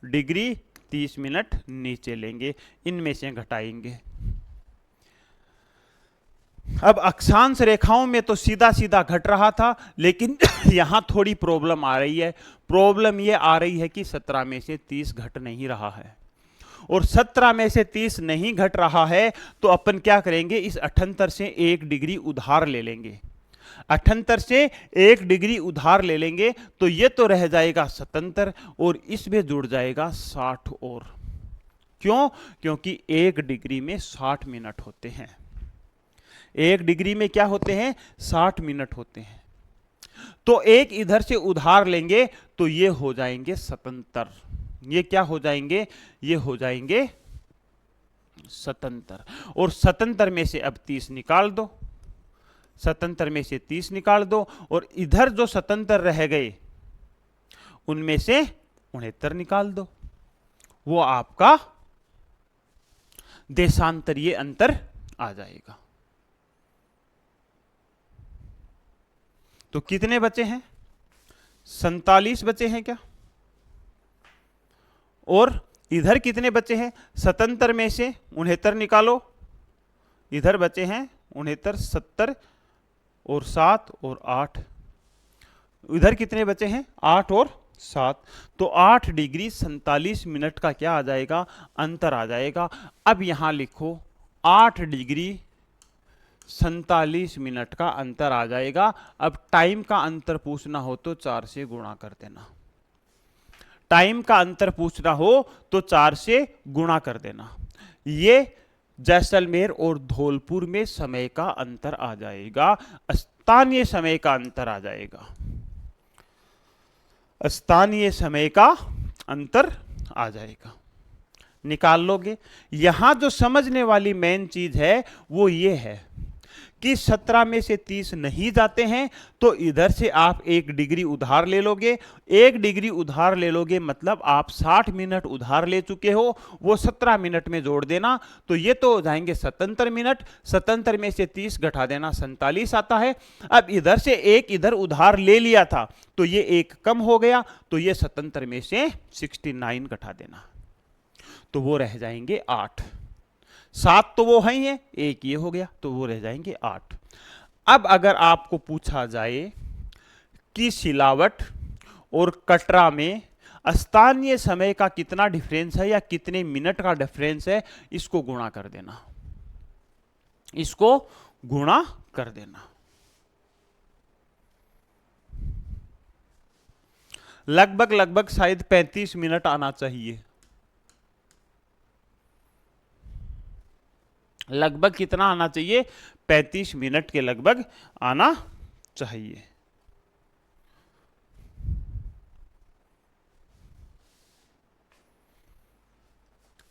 डिग्री 30 मिनट नीचे लेंगे, इनमें से घटाएंगे। अब अक्षांश रेखाओं में तो सीधा सीधा घट रहा था, लेकिन यहां थोड़ी प्रॉब्लम आ रही है। प्रॉब्लम यह आ रही है कि 17 में से 30 घट नहीं रहा है, और 17 में से 30 नहीं घट रहा है तो अपन क्या करेंगे, इस 78 से 1 डिग्री उधार ले लेंगे। 78 से 1 डिग्री उधार ले लेंगे तो ये तो रह जाएगा 77 और इसमें जुड़ जाएगा 60 और। क्यों, क्योंकि 1 डिग्री में 60 मिनट होते हैं। 1 डिग्री में क्या होते हैं, 60 मिनट होते हैं। तो एक इधर से उधार लेंगे तो ये हो जाएंगे 77। ये क्या हो जाएंगे, ये हो जाएंगे 77। और 77 में से अब 30 निकाल दो, 77 में से 30 निकाल दो, और इधर जो 77 रह गए उनमें से 69 निकाल दो। वो आपका देशांतरीय अंतर आ जाएगा। तो कितने बचे हैं, 47 बचे हैं क्या, और इधर कितने बचे हैं, 77 में से 69 निकालो, इधर बचे हैं 69, 70 और 7 और 8, इधर कितने बचे हैं, 8 और 7। तो 8 डिग्री 47 मिनट का क्या आ जाएगा, अंतर आ जाएगा। अब यहां लिखो 8 डिग्री 47 मिनट का अंतर आ जाएगा। अब टाइम का अंतर पूछना हो तो 4 से गुणा कर देना, टाइम का अंतर पूछना हो तो 4 से गुणा कर देना। ये जैसलमेर और धौलपुर में समय का अंतर आ जाएगा। स्थानीय समय का अंतर आ जाएगा, स्थानीय समय का अंतर आ जाएगा, निकाल लोगे। यहां जो समझने वाली मेन चीज है वो ये है कि 17 में से 30 नहीं जाते हैं तो इधर से आप 1 डिग्री उधार ले लोगे। 1 डिग्री उधार ले लोगे मतलब आप 60 मिनट उधार ले चुके हो, वो 17 मिनट में जोड़ देना तो ये तो हो जाएंगे 77 मिनट। 77 में से 30 घटा देना 47 आता है। अब इधर से एक इधर उधार ले लिया था तो ये एक कम हो गया, तो ये 77 में से 69 घटा देना तो वो रह जाएंगे 8। 7 तो वो है ही है, एक ये हो गया तो वो रह जाएंगे 8। अब अगर आपको पूछा जाए कि सिलावट और कटरा में स्थानीय समय का कितना डिफरेंस है या कितने मिनट का डिफरेंस है, इसको गुणा कर देना, इसको गुणा कर देना। लगभग शायद 35 मिनट आना चाहिए, लगभग कितना आना चाहिए, 35 मिनट के लगभग आना चाहिए।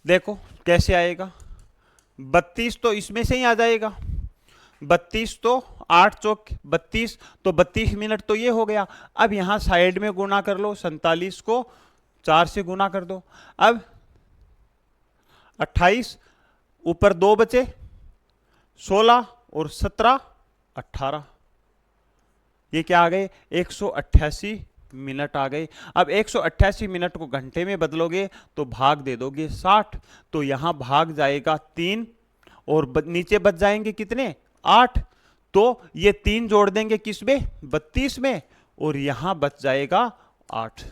देखो कैसे आएगा, 32 तो इसमें से ही आ जाएगा, 32 तो 8 चौक 32 तो 32 मिनट तो ये हो गया। अब यहां साइड में गुणा कर लो, 47 को 4 से गुणा कर दो। अब 28 ऊपर 2 बचे, 16 और 17 18, ये क्या आ गए 188 मिनट आ गए। अब 188 मिनट को घंटे में बदलोगे तो भाग दे दोगे 60, तो यहां भाग जाएगा 3 और नीचे बच जाएंगे कितने 8, तो ये 3 जोड़ देंगे किस में 32 में और यहां बच जाएगा 8।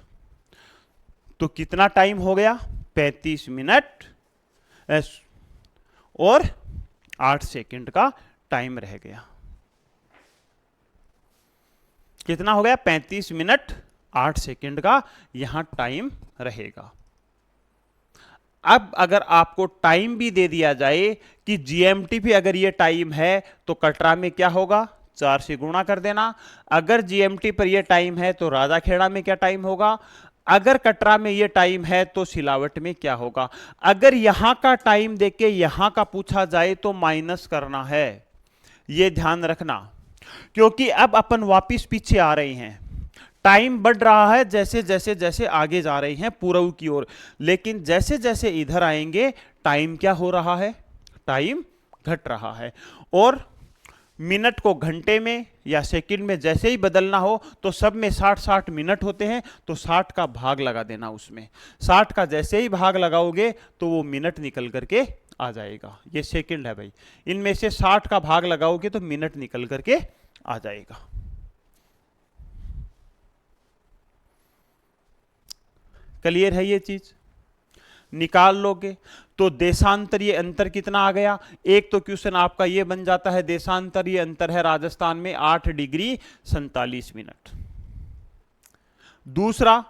तो कितना टाइम हो गया 35 मिनट और 8 सेकंड का टाइम रह गया। कितना हो गया 35 मिनट 8 सेकंड का यहां टाइम रहेगा। अब अगर आपको टाइम भी दे दिया जाए कि जीएमटी पे अगर ये टाइम है तो कटरा में क्या होगा 4 से गुणा कर देना। अगर जीएमटी पर ये टाइम है तो राजाखेड़ा में क्या टाइम होगा, अगर कटरा में ये टाइम है तो सिलावट में क्या होगा। अगर यहां का टाइम देके यहां का पूछा जाए तो माइनस करना है, ये ध्यान रखना, क्योंकि अब अपन वापिस पीछे आ रहे हैं। टाइम बढ़ रहा है जैसे जैसे जैसे आगे जा रहे हैं पूर्व की ओर, लेकिन जैसे जैसे इधर आएंगे टाइम क्या हो रहा है, टाइम घट रहा है। और मिनट को घंटे में या सेकंड में जैसे ही बदलना हो तो सब में 60-60 मिनट होते हैं, तो 60 का भाग लगा देना उसमें। 60 का जैसे ही भाग लगाओगे तो वो मिनट निकल करके आ जाएगा। ये सेकंड है भाई, इनमें से 60 का भाग लगाओगे तो मिनट निकल करके आ जाएगा। क्लियर है ये चीज, निकाल लोगे तो देशांतरीय अंतर कितना आ गया। एक तो क्वेश्चन आपका ये बन जाता है देशांतरीय अंतर है राजस्थान में 8 डिग्री 47 मिनट। दूसरा,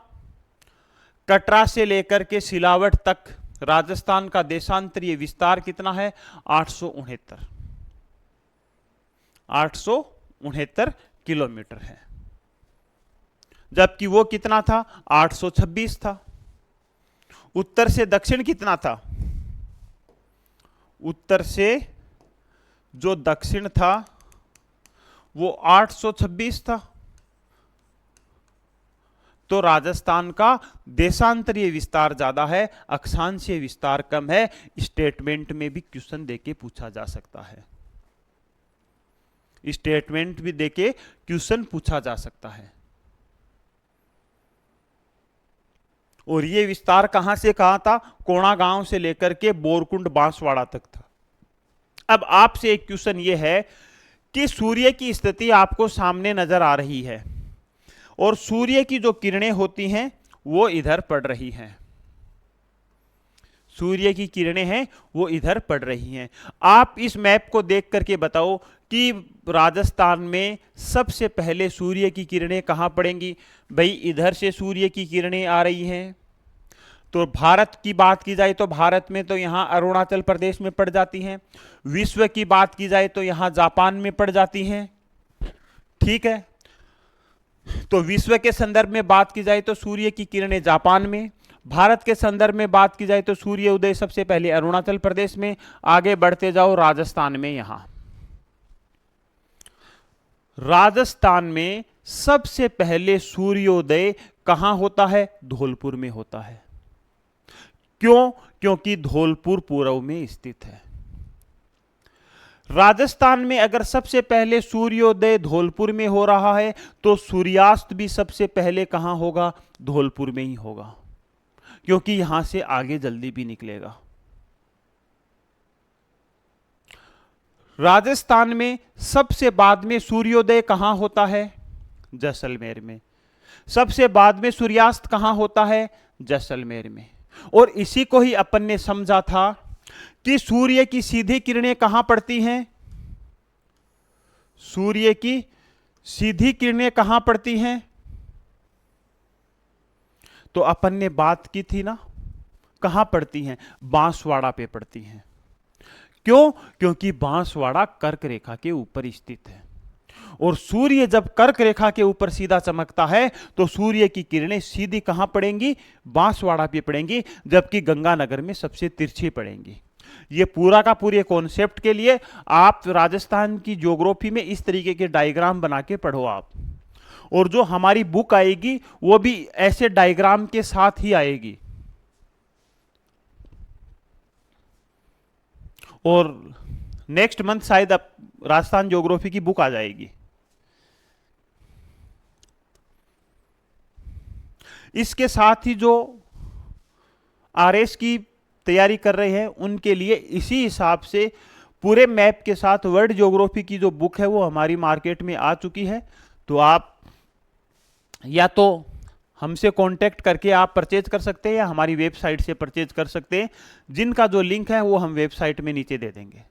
कटरा से लेकर के सिलावट तक राजस्थान का देशांतरीय विस्तार कितना है 869 किलोमीटर है, जबकि वो कितना था 826 था। उत्तर से दक्षिण कितना था, उत्तर से जो दक्षिण था वो 826 था। तो राजस्थान का देशांतरीय विस्तार ज्यादा है, अक्षांशीय विस्तार कम है। स्टेटमेंट में भी क्वेश्चन देके पूछा जा सकता है, स्टेटमेंट भी देके क्वेश्चन पूछा जा सकता है। और ये विस्तार कहां से कहां था, कोणा गांव से लेकर के बोरकुंड बांसवाड़ा तक था। अब आपसे एक क्वेश्चन ये है कि सूर्य की स्थिति आपको सामने नजर आ रही है और सूर्य की जो किरणें होती हैं वो इधर पड़ रही हैं, सूर्य की किरणें हैं वो इधर पड़ रही हैं। आप इस मैप को देख करके बताओ कि राजस्थान में सबसे पहले सूर्य की किरणें कहां पड़ेंगी। भाई इधर से सूर्य की किरणें आ रही हैं, तो भारत की बात की जाए तो भारत में तो यहां अरुणाचल प्रदेश में पड़ जाती हैं। विश्व की बात की जाए तो यहां जापान में पड़ जाती हैं, ठीक है। तो विश्व के संदर्भ में बात की जाए तो सूर्य की किरणें जापान में, भारत के संदर्भ में बात की जाए तो सूर्य उदय सबसे पहले अरुणाचल प्रदेश में, आगे बढ़ते जाओ राजस्थान में। यहां राजस्थान में सबसे पहले सूर्योदय कहां होता है? धौलपुर में होता है। क्यों? क्योंकि धौलपुर पूर्व में स्थित है। राजस्थान में अगर सबसे पहले सूर्योदय धौलपुर में हो रहा है तो सूर्यास्त भी सबसे पहले कहां होगा? धौलपुर में ही होगा, क्योंकि यहां से आगे जल्दी भी निकलेगा। राजस्थान में सबसे बाद में सूर्योदय कहां होता है? जैसलमेर में। सबसे बाद में सूर्यास्त कहां होता है? जैसलमेर में। और इसी को ही अपन ने समझा था कि सूर्य की सीधी किरणें कहां पड़ती हैं? सूर्य की सीधी किरणें कहां पड़ती हैं? तो अपन ने बात की थी ना, कहां पड़ती हैं? बांसवाड़ा पे पड़ती हैं। क्यों? क्योंकि बांसवाड़ा कर्क रेखा के ऊपर स्थित है, और सूर्य जब कर्क रेखा के ऊपर सीधा चमकता है तो सूर्य की किरणें सीधी कहां पड़ेंगी? बांसवाड़ा पे पड़ेंगी, जबकि गंगानगर में सबसे तिरछी पड़ेंगी। ये पूरा का पूरे कॉन्सेप्ट के लिए आप राजस्थान की ज्योग्राफी में इस तरीके के डायग्राम बना के पढ़ो आप, और जो हमारी बुक आएगी वो भी ऐसे डायग्राम के साथ ही आएगी। और नेक्स्ट मंथ शायद अब राजस्थान ज्योग्राफी की बुक आ जाएगी। इसके साथ ही जो आरएस की तैयारी कर रहे हैं उनके लिए इसी हिसाब से पूरे मैप के साथ वर्ल्ड ज्योग्राफी की जो बुक है वो हमारी मार्केट में आ चुकी है। तो आप या तो हमसे कांटेक्ट करके आप परचेज कर सकते हैं या हमारी वेबसाइट से परचेज कर सकते हैं, जिनका जो लिंक है वो हम वेबसाइट में नीचे दे देंगे।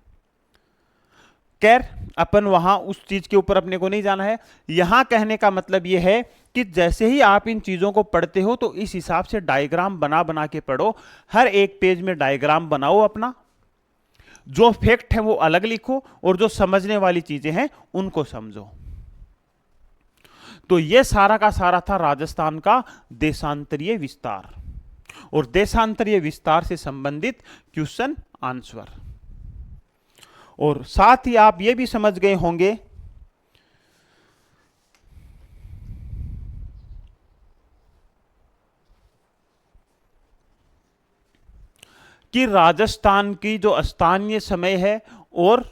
खैर अपन वहां उस चीज के ऊपर अपने को नहीं जाना है। यहां कहने का मतलब यह है कि जैसे ही आप इन चीजों को पढ़ते हो तो इस हिसाब से डायग्राम बना बना के पढ़ो। हर एक पेज में डायग्राम बनाओ, अपना जो फैक्ट है वो अलग लिखो और जो समझने वाली चीजें हैं उनको समझो। तो ये सारा का सारा था राजस्थान का देशांतरीय विस्तार और देशांतरीय विस्तार से संबंधित क्वेश्चन आंसर। और साथ ही आप ये भी समझ गए होंगे कि राजस्थान की जो स्थानीय समय है और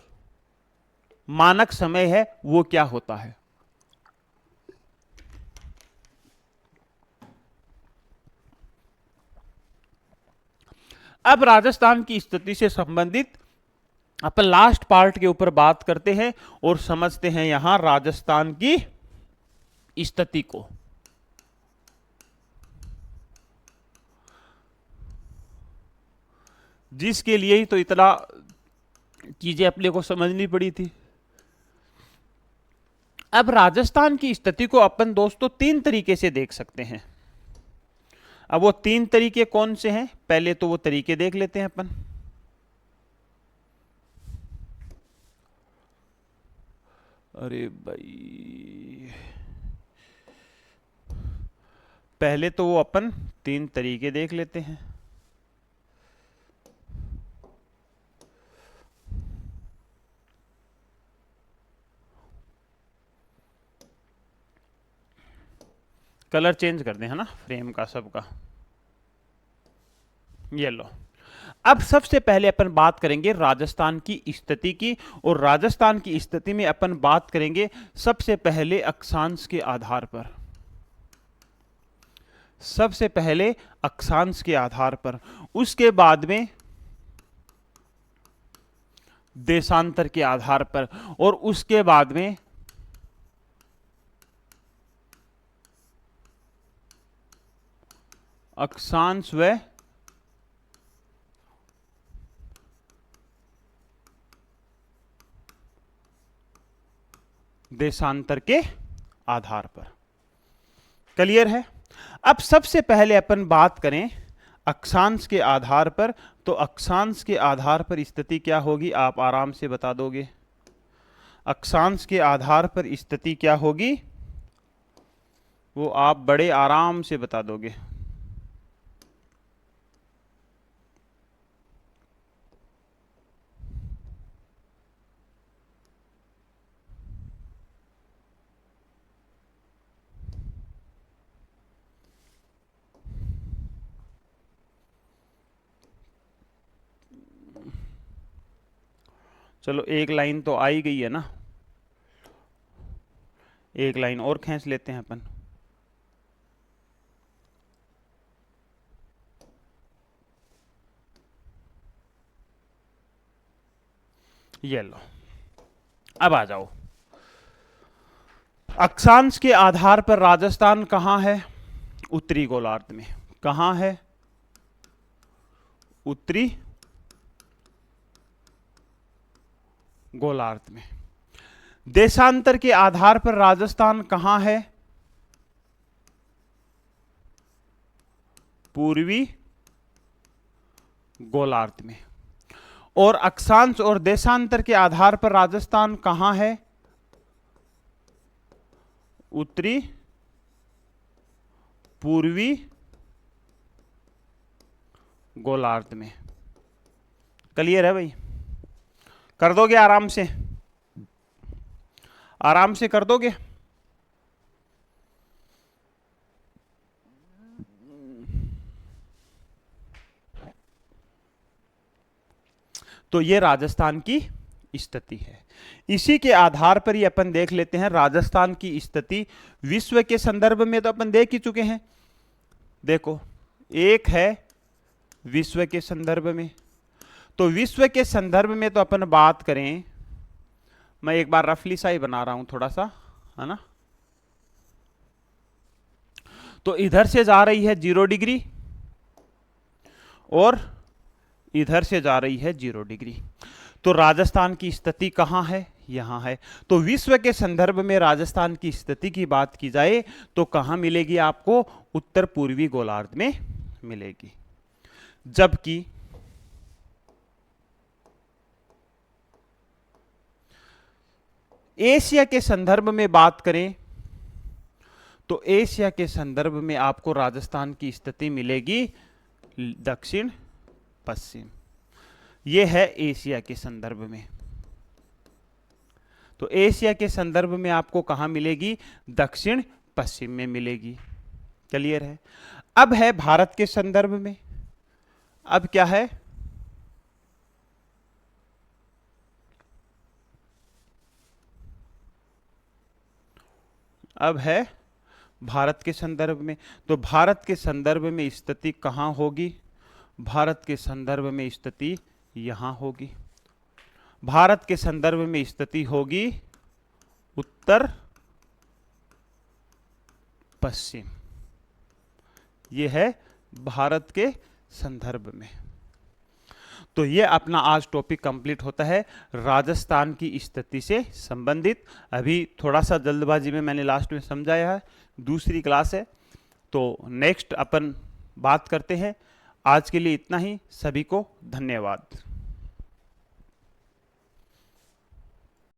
मानक समय है वो क्या होता है। अब राजस्थान की स्थिति से संबंधित अपन लास्ट पार्ट के ऊपर बात करते हैं और समझते हैं यहां राजस्थान की स्थिति को। जिसके लिए ही तो इतना चीजें अपने को समझनी पड़ी थी। अब राजस्थान की स्थिति को अपन दोस्तों तीन तरीके से देख सकते हैं। अब वो तीन तरीके कौन से हैं? पहले तो वो तरीके देख लेते हैं अपन। अरे भाई, पहले तो वो अपन तीन तरीके देख लेते हैं। कलर चेंज कर दें, है ना, फ्रेम का सबका। ये लो। अब सबसे पहले अपन बात करेंगे राजस्थान की स्थिति की, और राजस्थान की स्थिति में अपन बात करेंगे सबसे पहले अक्षांश के आधार पर। सबसे पहले अक्षांश के आधार पर, उसके बाद में देशांतर के आधार पर, और उसके बाद में अक्षांश व देशांतर के आधार पर। क्लियर है? अब सबसे पहले अपन बात करें अक्षांश के आधार पर, तो अक्षांश के आधार पर स्थिति क्या होगी आप आराम से बता दोगे। अक्षांश के आधार पर स्थिति क्या होगी वो आप बड़े आराम से बता दोगे। चलो एक लाइन तो आ ही गई है ना, एक लाइन और खींच लेते हैं अपन। ये लो, अब आ जाओ। अक्षांश के आधार पर राजस्थान कहाँ है? उत्तरी गोलार्ध में। कहाँ है? उत्तरी गोलार्ध में। देशांतर के आधार पर राजस्थान कहाँ है? पूर्वी गोलार्ध में। और अक्षांश और देशांतर के आधार पर राजस्थान कहाँ है? उत्तरी पूर्वी गोलार्ध में। क्लियर है भाई? कर दोगे आराम से? आराम से कर दोगे? तो ये राजस्थान की स्थिति है। इसी के आधार पर ही अपन देख लेते हैं राजस्थान की स्थिति विश्व के संदर्भ में तो अपन देख ही चुके हैं। देखो, एक है विश्व के संदर्भ में, तो विश्व के संदर्भ में तो अपन बात करें, मैं एक बार रफली सा ही बना रहा हूं थोड़ा सा, है ना। तो इधर से जा रही है 0 डिग्री और इधर से जा रही है 0 डिग्री। तो राजस्थान की स्थिति कहां है? यहां है। तो विश्व के संदर्भ में राजस्थान की स्थिति की बात की जाए तो कहां मिलेगी आपको? उत्तर पूर्वी गोलार्ध में मिलेगी। जबकि एशिया के संदर्भ में बात करें तो एशिया के संदर्भ में आपको राजस्थान की स्थिति मिलेगी दक्षिण पश्चिम। यह है एशिया के संदर्भ में। तो एशिया के संदर्भ में आपको कहां मिलेगी? दक्षिण पश्चिम में मिलेगी। क्लियर है? अब है भारत के संदर्भ में। अब क्या है? अब है भारत के संदर्भ में। तो भारत के संदर्भ में स्थिति कहां होगी? भारत के संदर्भ में स्थिति यहां होगी। भारत के संदर्भ में स्थिति होगी उत्तर पश्चिम। यह है भारत के संदर्भ में। तो ये अपना आज टॉपिक कंप्लीट होता है राजस्थान की स्थिति से संबंधित। अभी थोड़ा सा जल्दबाजी में मैंने लास्ट में समझाया है, दूसरी क्लास है, तो नेक्स्ट अपन बात करते हैं। आज के लिए इतना ही। सभी को धन्यवाद।